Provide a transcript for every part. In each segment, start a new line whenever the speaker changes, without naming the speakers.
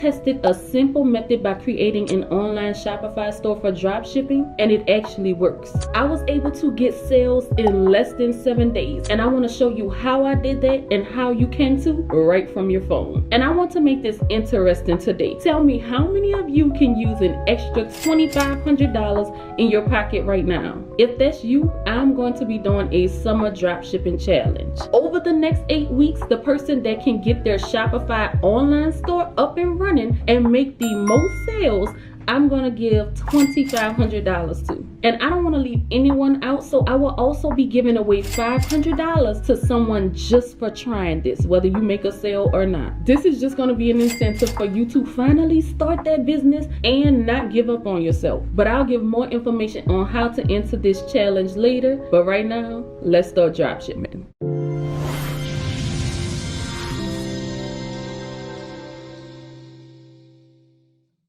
tested a simple method by creating an online Shopify store for drop shipping, and it actually works. I was able to get sales in less than 7 days, and I want to show you how I did that and how you can too right from your phone. And I want to make this interesting today. Tell me how many of you can use an extra $2,500 in your pocket right now. If that's you, I'm going to be doing a summer drop shipping challenge. Over the next 8 weeks, the person that can get their Shopify online store up and running and make the most sales, I'm gonna give $2,500 to. And I don't want to leave anyone out, so I will also be giving away $500 to someone just for trying this, whether you make a sale or not. This is just gonna be an incentive for you to finally start that business and not give up on yourself. But I'll give more information on how to enter this challenge later. But right now, let's start dropshipping.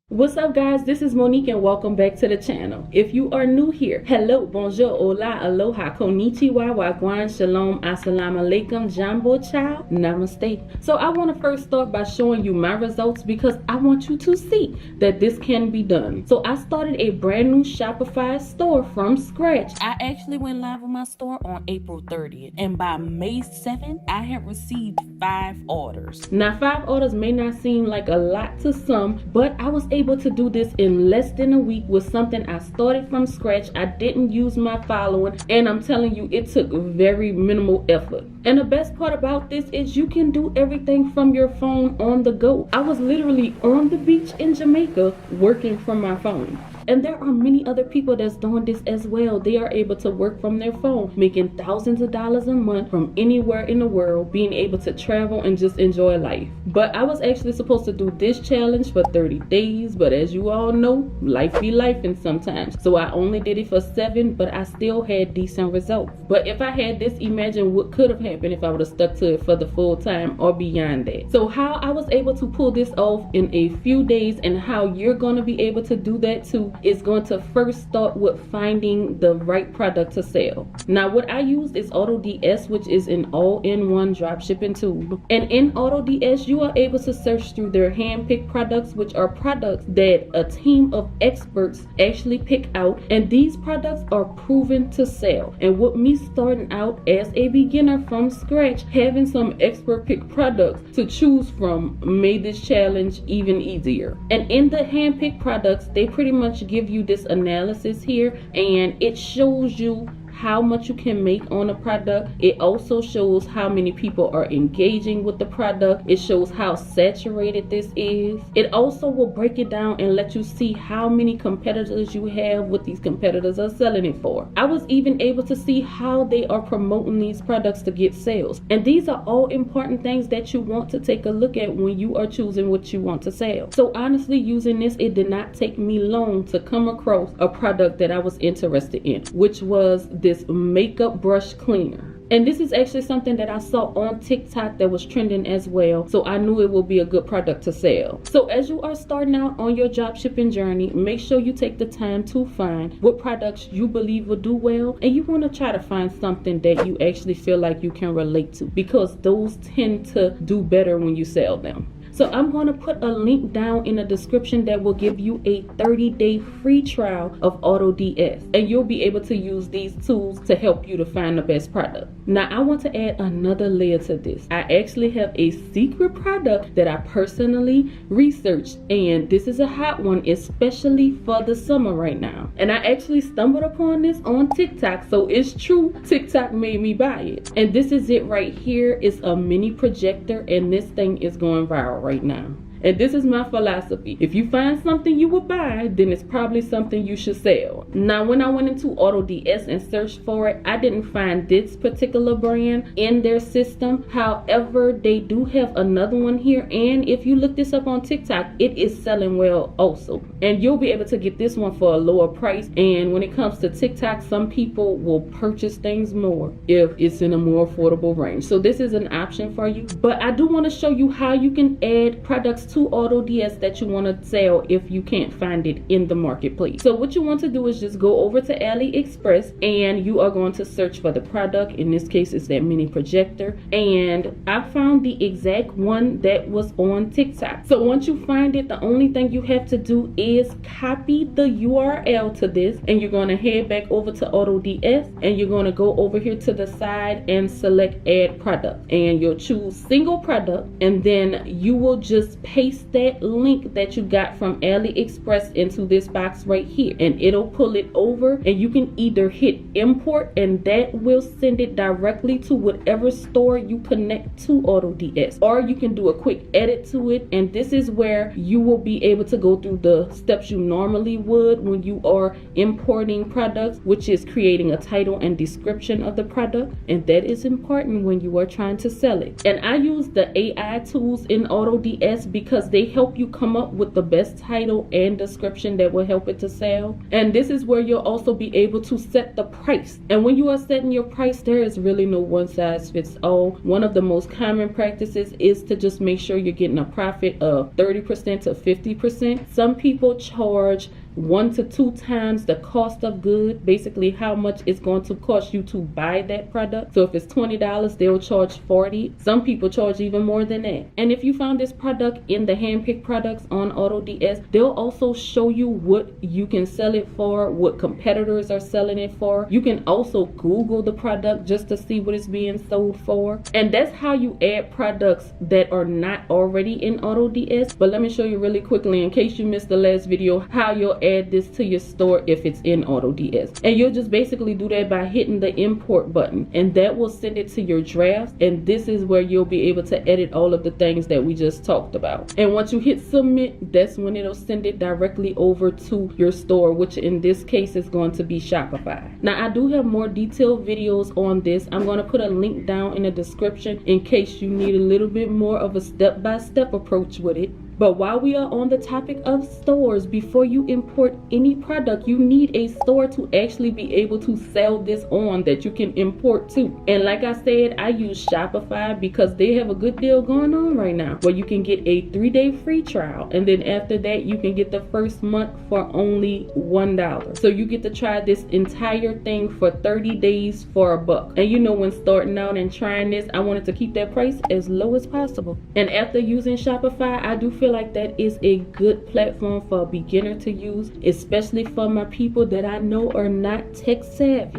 What's up guys, this is Monique and welcome back to the channel. If you are new here, hello, bonjour, hola, aloha, konnichiwa, wagwan, shalom, assalamu alaikum, jambo chow, namaste. So I want to first start by showing you my results because I want you to see that this can be done. So I started a brand new Shopify store from scratch. I actually went live on my store on April 30th, and by May 7th, I had received 5 orders. Now 5 orders may not seem like a lot to some, but I was able to do this in less than a week with something I started from scratch. I didn't use my following, and I'm telling you, it took very minimal effort. And the best part about this is you can do everything from your phone on the go. I was literally on the beach in Jamaica working from my phone. And there are many other people that's doing this as well. They are able to work from their phone, making thousands of dollars a month from anywhere in the world, being able to travel and just enjoy life. But I was actually supposed to do this challenge for 30 days, but as you all know, life be lifing sometimes. So I only did it for 7, but I still had decent results. But if I had this, imagine what could have happened if I would have stuck to it for the full time or beyond that. So how I was able to pull this off in a few days and how you're going to be able to do that too is going to first start with finding the right product to sell. Now what I used is AutoDS, which is an all-in-one dropshipping tool. And in AutoDS, you are able to search through their hand-picked products, which are products that a team of experts actually pick out, and these products are proven to sell. And with me starting out as a beginner from scratch, having some expert picked products to choose from made this challenge even easier. And in the hand-picked products, they pretty much give you this analysis here, and it shows you how much you can make on a product. It also shows how many people are engaging with the product. It shows how saturated this is. It also will break it down and let you see how many competitors you have, what these competitors are selling it for. I was even able to see how they are promoting these products to get sales. And these are all important things that you want to take a look at when you are choosing what you want to sell. So honestly, using this, it did not take me long to come across a product that I was interested in, which was this makeup brush cleaner. And this is actually something that I saw on TikTok that was trending as well. So I knew it would be a good product to sell. So as you are starting out on your drop shipping journey, make sure you take the time to find what products you believe will do well. And you want to try to find something that you actually feel like you can relate to, because those tend to do better when you sell them. So I'm going to put a link down in the description that will give you a 30-day free trial of AutoDS. And you'll be able to use these tools to help you to find the best product. Now I want to add another layer to this. I actually have a secret product that I personally researched. And this is a hot one, especially for the summer right now. And I actually stumbled upon this on TikTok. So it's true, TikTok made me buy it. And this is it right here. It's a mini projector, and this thing is going viral right now. And this is my philosophy. If you find something you would buy, then it's probably something you should sell. Now, when I went into AutoDS and searched for it, I didn't find this particular brand in their system. However, they do have another one here. And if you look this up on TikTok, it is selling well also. And you'll be able to get this one for a lower price. And when it comes to TikTok, some people will purchase things more if it's in a more affordable range. So this is an option for you. But I do want to show you how you can add products to AutoDS that you want to sell if you can't find it in the marketplace. So what you want to do is just go over to AliExpress and you are going to search for the product. In this case, it's that mini projector, and I found the exact one that was on TikTok. So once you find it, the only thing you have to do is copy the URL to this, and you're going to head back over to AutoDS, and you're going to go over here to the side and select add product, and you'll choose single product, and then you will just paste that link that you got from AliExpress into this box right here, and it'll pull it over, and you can either hit import, and that will send it directly to whatever store you connect to AutoDS, or you can do a quick edit to it, and this is where you will be able to go through the steps you normally would when you are importing products, which is creating a title and description of the product, and that is important when you are trying to sell it. And I use the AI tools in AutoDS because they help you come up with the best title and description that will help it to sell. And this is where you'll also be able to set the price, and when you are setting your price, there is really no one size fits all. One of the most common practices is to just make sure you're getting a profit of 30% to 50%. Some people charge 1 to 2 times the cost of good, basically how much it's going to cost you to buy that product. So if it's $20, they'll charge $40. Some people charge even more than that. And if you found this product in the handpicked products on AutoDS, they'll also show you what you can sell it for, what competitors are selling it for. You can also Google the product just to see what it's being sold for. And that's how you add products that are not already in AutoDS. But let me show you really quickly, in case you missed the last video, how you'll add this to your store if it's in AutoDS. And you'll just basically do that by hitting the import button, and that will send it to your drafts, and this is where you'll be able to edit all of the things that we just talked about. And once you hit submit, that's when it'll send it directly over to your store, which in this case is going to be Shopify. Now I do have more detailed videos on this. I'm going to put a link down in the description in case you need a little bit more of a step-by-step approach with it. But while we are on the topic of stores, before you import any product, you need a store to actually be able to sell this on that you can import to. And like I said, I use Shopify because they have a good deal going on right now where you can get a 3-day free trial, and then after that you can get the first month for only $1. So you get to try this entire thing for 30 days for $1. And you know, when starting out and trying this, I wanted to keep that price as low as possible. And after using Shopify, I do feel like that is a good platform for a beginner to use, especially for my people that I know are not tech savvy.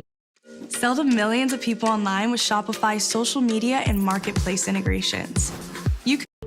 Sell to millions of people online with Shopify's social media and marketplace integrations.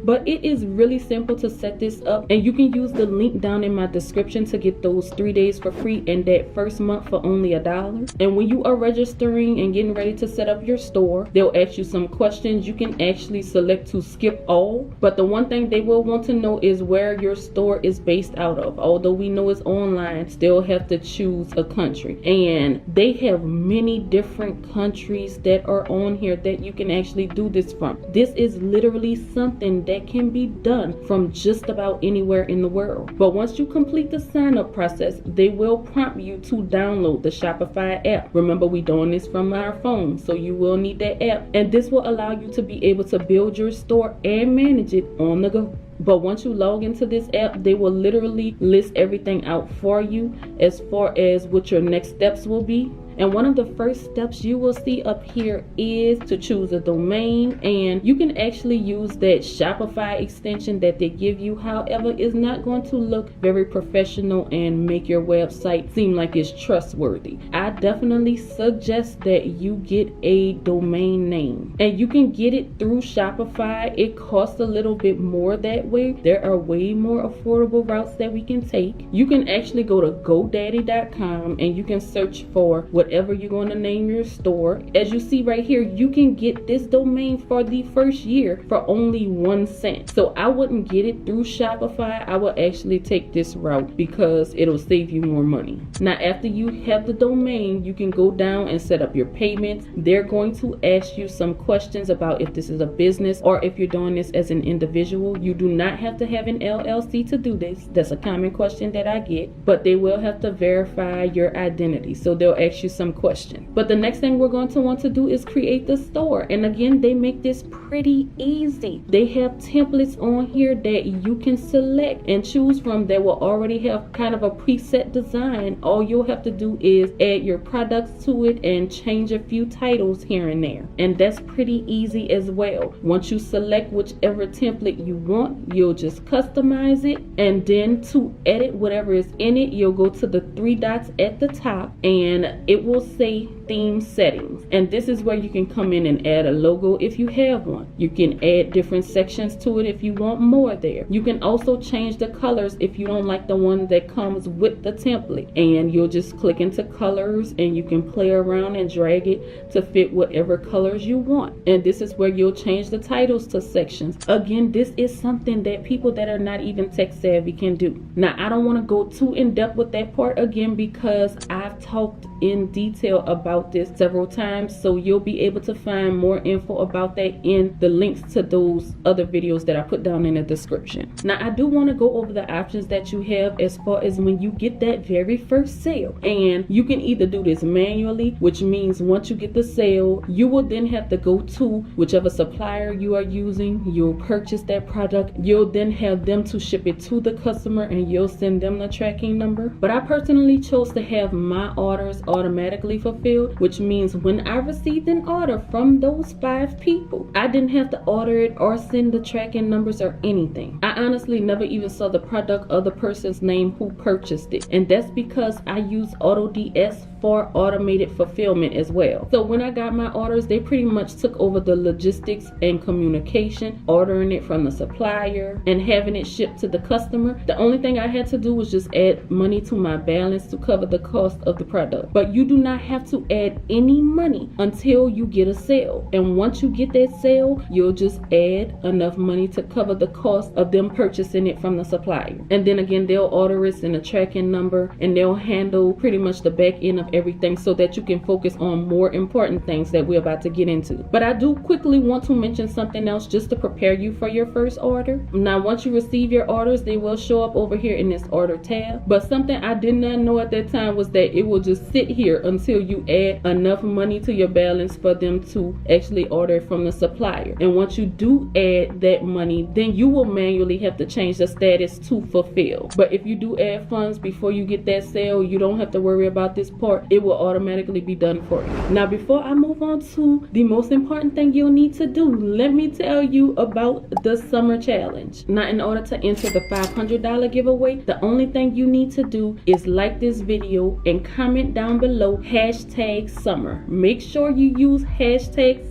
But it is really simple to set this up, and you can use the link down in my description to get those 3 days for free and that first month for only $1. And when you are registering and getting ready to set up your store, they'll ask you some questions. You can actually select to skip all, but the one thing they will want to know is where your store is based out of. Although we know it's online, still have to choose a country, and they have many different countries that are on here that you can actually do this from. This is literally something that can be done from just about anywhere in the world. But once you complete the sign up process, they will prompt you to download the Shopify app. Remember, we're doing this from our phone, so you will need that app, and this will allow you to be able to build your store and manage it on the go. But once you log into this app, they will literally list everything out for you as far as what your next steps will be. And one of the first steps you will see up here is to choose a domain, and you can actually use that Shopify extension that they give you. However, it's not going to look very professional and make your website seem like it's trustworthy. I definitely suggest that you get a domain name, and you can get it through Shopify. It costs a little bit more that way. There are way more affordable routes that we can take. You can actually go to GoDaddy.com and you can search for whatever you're going to name your store. As you see right here, you can get this domain for the first year for only 1 cent. So I wouldn't get it through Shopify. I would actually take this route because it'll save you more money. Now, after you have the domain, you can go down and set up your payments. They're going to ask you some questions about if this is a business or if you're doing this as an individual. You do not have to have an LLC to do this. That's a common question that I get, but they will have to verify your identity. So they'll ask you some questions. But the next thing we're going to want to do is create the store. And again, they make this pretty easy. They have templates on here that you can select and choose from that will already have kind of a preset design. All you'll have to do is add your products to it and change a few titles here and there. And that's pretty easy as well. Once you select whichever template you want, you'll just customize it. And then to edit whatever is in it, you'll go to the three dots at the top and it will say theme settings. And this is where you can come in and add a logo if you have one. You can add different sections to it if you want more there. You can also change the colors if you don't like the one that comes with the template. And you'll just click into colors and you can play around and drag it to fit whatever colors you want. And this is where you'll change the titles to sections. Again, this is something that people that are not even tech savvy can do. Now, I don't want to go too in depth with that part again because I've talked in detail about this several times, so you'll be able to find more info about that in the links to those other videos that I put down in the description. Now, I do want to go over the options that you have as far as when you get that very first sale. And you can either do this manually, which means once you get the sale, you will then have to go to whichever supplier you are using. You'll purchase that product. You'll then have them to ship it to the customer and you'll send them the tracking number. But I personally chose to have my orders automatically fulfilled, which means when I received an order from those 5 people, I didn't have to order it or send the tracking numbers or anything. I honestly never even saw the product or the person's name who purchased it. And that's because I use AutoDS for automated fulfillment as well. So when I got my orders, they pretty much took over the logistics and communication, ordering it from the supplier and having it shipped to the customer. The only thing I had to do was just add money to my balance to cover the cost of the product. But you do not have to add any money until you get a sale. And once you get that sale, you'll just add enough money to cover the cost of them purchasing it from the supplier. And then again, they'll order it in a tracking number and they'll handle pretty much the back end of everything so that you can focus on more important things that we're about to get into. But I do quickly want to mention something else just to prepare you for your first order. Now, once you receive your orders, they will show up over here in this order tab. But something I did not know at that time was that it will just sit here until you add enough money to your balance for them to actually order from the supplier. And once you do add that money, then you will manually have to change the status to fulfill. But if you do add funds before you get that sale, you don't have to worry about this part. It will automatically be done for you. Now, before I move on to the most important thing you'll need to do, let me tell you about the summer challenge. Now, in order to enter the $500 giveaway, the only thing you need to do is like this video and comment down below #summer. Make sure you use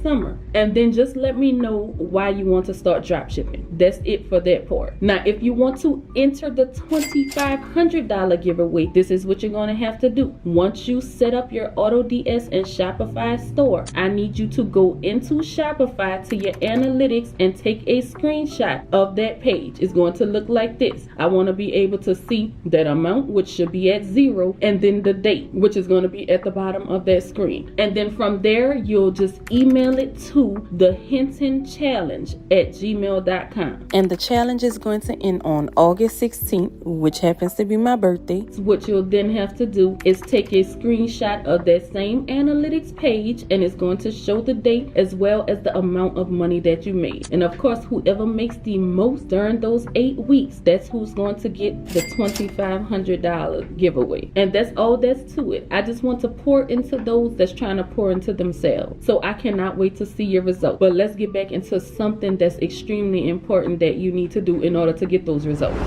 #summer and then just let me know why you want to start dropshipping. That's it for that part. Now, if you want to enter the $2,500 giveaway, this is what you're going to have to do. Once you set up your AutoDS and Shopify store, I need you to go into Shopify to your analytics and take a screenshot of that page. It's going to look like this. I want to be able to see that amount, which should be at 0, and then the date, which is going to be at the bottom of that screen. And then from there, you'll just email it to the hintonchallenge@gmail.com. And the challenge is going to end on August 16th, which happens to be my birthday. What you'll then have to do is take a screenshot of that same analytics page, and it's going to show the date as well as the amount of money that you made. And of course, whoever makes the most during those 8 weeks, that's who's going to get the $2,500 giveaway. And that's all that's to it. I just want to pour into those that's trying to pour into themselves. So I cannot wait to see your result. But let's get back into something that's extremely important that you need to do in order to get those results.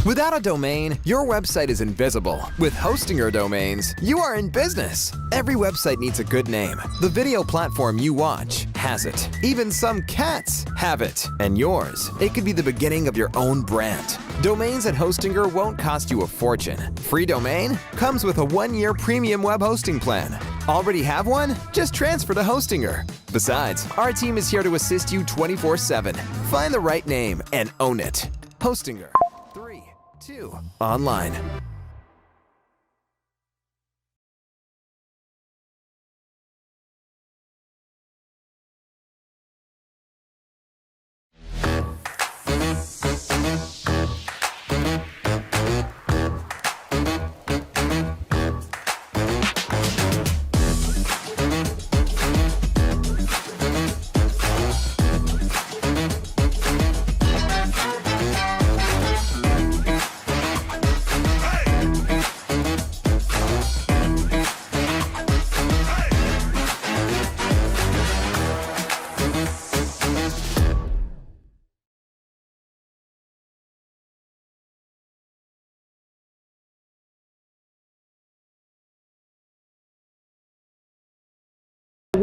Without a domain, your website is invisible. With Hostinger domains, you are in business. Every website needs a good name. The video platform you watch has it. Even some cats have it. And yours, it could be the beginning of your own brand. Domains at Hostinger won't cost you a fortune. Free domain comes with a 1-year premium web hosting plan. Already have one? Just transfer to Hostinger. Besides, our team is here to assist you 24/7. Find the right name and own it. Hostinger. 2 online.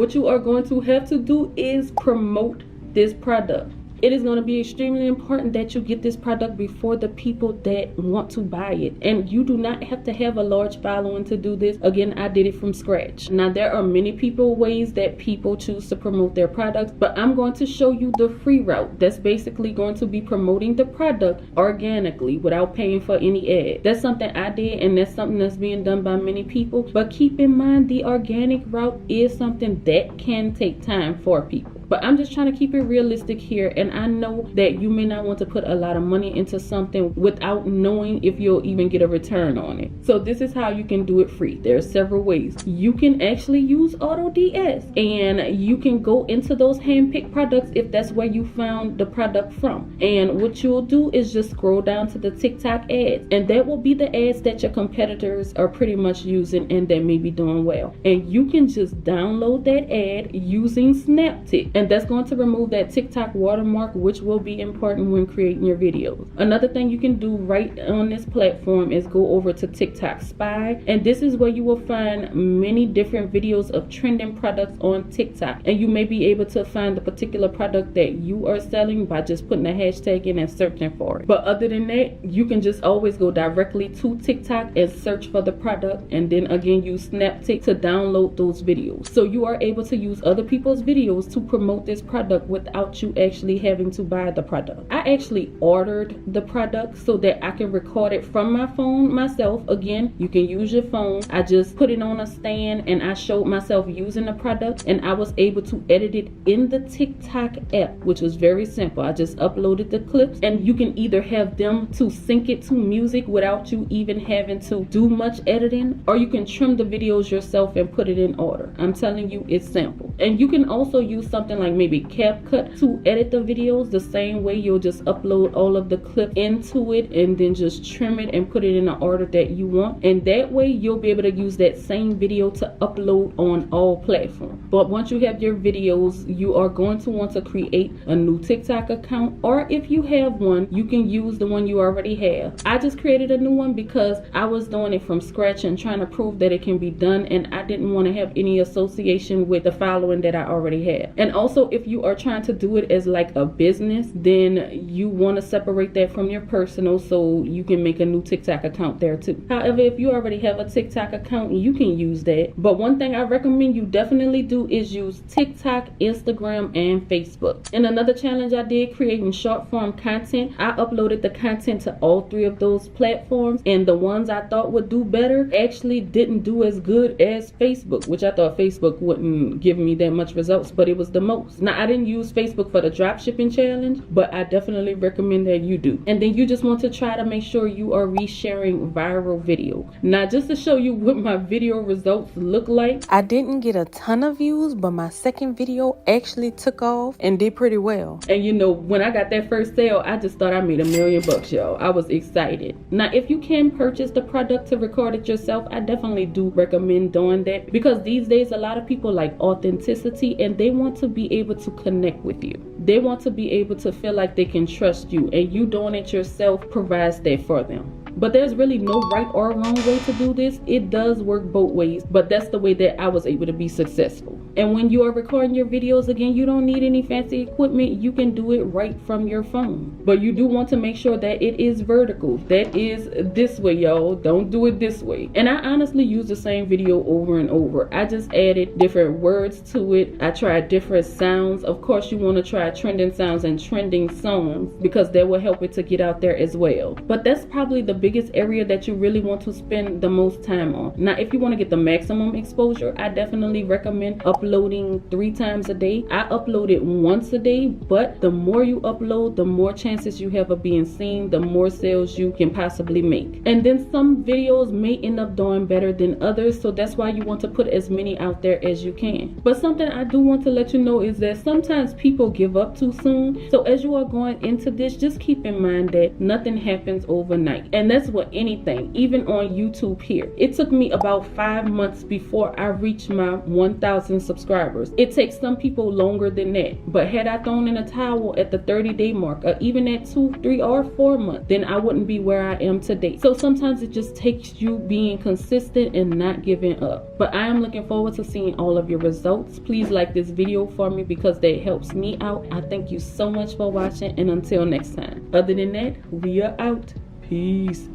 what you are going to have to do is promote this product. It is going to be extremely important that you get this product before the people that want to buy it. And you do not have to have a large following to do this. Again, I did it from scratch. Now, there are many ways that people choose to promote their products, but I'm going to show you the free route. That's basically going to be promoting the product organically without paying for any ad. That's something I did, and that's something that's being done by many people. But keep in mind, the organic route is something that can take time for people. But I'm just trying to keep it realistic here, and I know that you may not want to put a lot of money into something without knowing if you'll even get a return on it. So this is how you can do it free. There are several ways. You can actually use AutoDS, and you can go into those hand-picked products if that's where you found the product from. And what you'll do is just scroll down to the TikTok ads, and that will be the ads that your competitors are pretty much using and that may be doing well. And you can just download that ad using SnapTik. And that's going to remove that TikTok watermark, which will be important when creating your videos. Another thing you can do right on this platform is go over to TikTok Spy, and this is where you will find many different videos of trending products on TikTok, and you may be able to find the particular product that you are selling by just putting a hashtag in and searching for it. But other than that, you can just always go directly to TikTok and search for the product, and then again use SnapTik to download those videos. So you are able to use other people's videos to promote this product without you actually having to buy the product. I actually ordered the product so that I can record it from my phone myself. Again, you can use your phone. I just put it on a stand and I showed myself using the product, and I was able to edit it in the TikTok app, which was very simple. I just uploaded the clips, and you can either have them to sync it to music without you even having to do much editing, or you can trim the videos yourself and put it in order. I'm telling you, it's simple. And you can also use something like maybe CapCut to edit the videos the same way. You'll just upload all of the clips into it and then just trim it and put it in the order that you want, and that way you'll be able to use that same video to upload on all platforms. But once you have your videos, you are going to want to create a new TikTok account, or if you have one, you can use the one you already have. I just created a new one because I was doing it from scratch and trying to prove that it can be done, and I didn't want to have any association with the following that I already have. And also, if you are trying to do it as like a business, then you want to separate that from your personal, so you can make a new TikTok account there too. However, if you already have a TikTok account, you can use that. But one thing I recommend you definitely do is use TikTok, Instagram, and Facebook. And another challenge I did, creating short form content. I uploaded the content to all three of those platforms, and the ones I thought would do better actually didn't do as good as Facebook, which I thought Facebook wouldn't give me that much results, but it was the most. Now, I didn't use Facebook for the dropshipping challenge, but I definitely recommend that you do. And then you just want to try to make sure you are resharing viral video. Now, just to show you what my video results look like,
I didn't get a ton of views, but my second video actually took off and did pretty well.
And you know, when I got that first sale, I just thought I made $1 million, y'all. I was excited. Now, if you can purchase the product to record it yourself, I definitely do recommend doing that, because these days a lot of people like authenticity, and they want to be able to connect with you. They want to be able to feel like they can trust you, and you doing it yourself provides that for them. But there's really no right or wrong way to do this. It does work both ways, but that's the way that I was able to be successful. And when you are recording your videos, again, you don't need any fancy equipment. You can do it right from your phone. But you do want to make sure that it is vertical. That is this way, y'all. Don't do it this way. And I honestly use the same video over and over. I just added different words to it. I tried different sounds. Of course, you want to try trending sounds and trending songs, because that will help it to get out there as well. But that's probably the biggest area that you really want to spend the most time on. Now, if you want to get the maximum exposure, I definitely recommend uploading 3 times a day. I upload it once a day, but the more you upload, the more chances you have of being seen, the more sales you can possibly make. And then some videos may end up doing better than others, so that's why you want to put as many out there as you can. But something I do want to let you know is that sometimes people give up too soon. So as you are going into this, just keep in mind that nothing happens overnight. And that's with anything, even on YouTube here. It took me about 5 months before I reached my 1,000 subscribers. It takes some people longer than that, but had I thrown in a towel at the 30-day mark, or even at 2, 3, or 4 months, then I wouldn't be where I am today. So sometimes it just takes you being consistent and not giving up. But I am looking forward to seeing all of your results. Please like this video for me because that helps me out. I thank you so much for watching, and until next time. Other than that, we are out. Peace.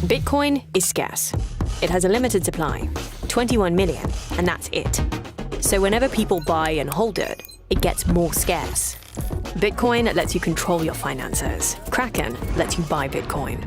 Bitcoin is scarce. It has a limited supply, 21 million, and that's it. So whenever people buy and hold it, it gets more scarce. Bitcoin lets you control your finances. Kraken lets you buy Bitcoin.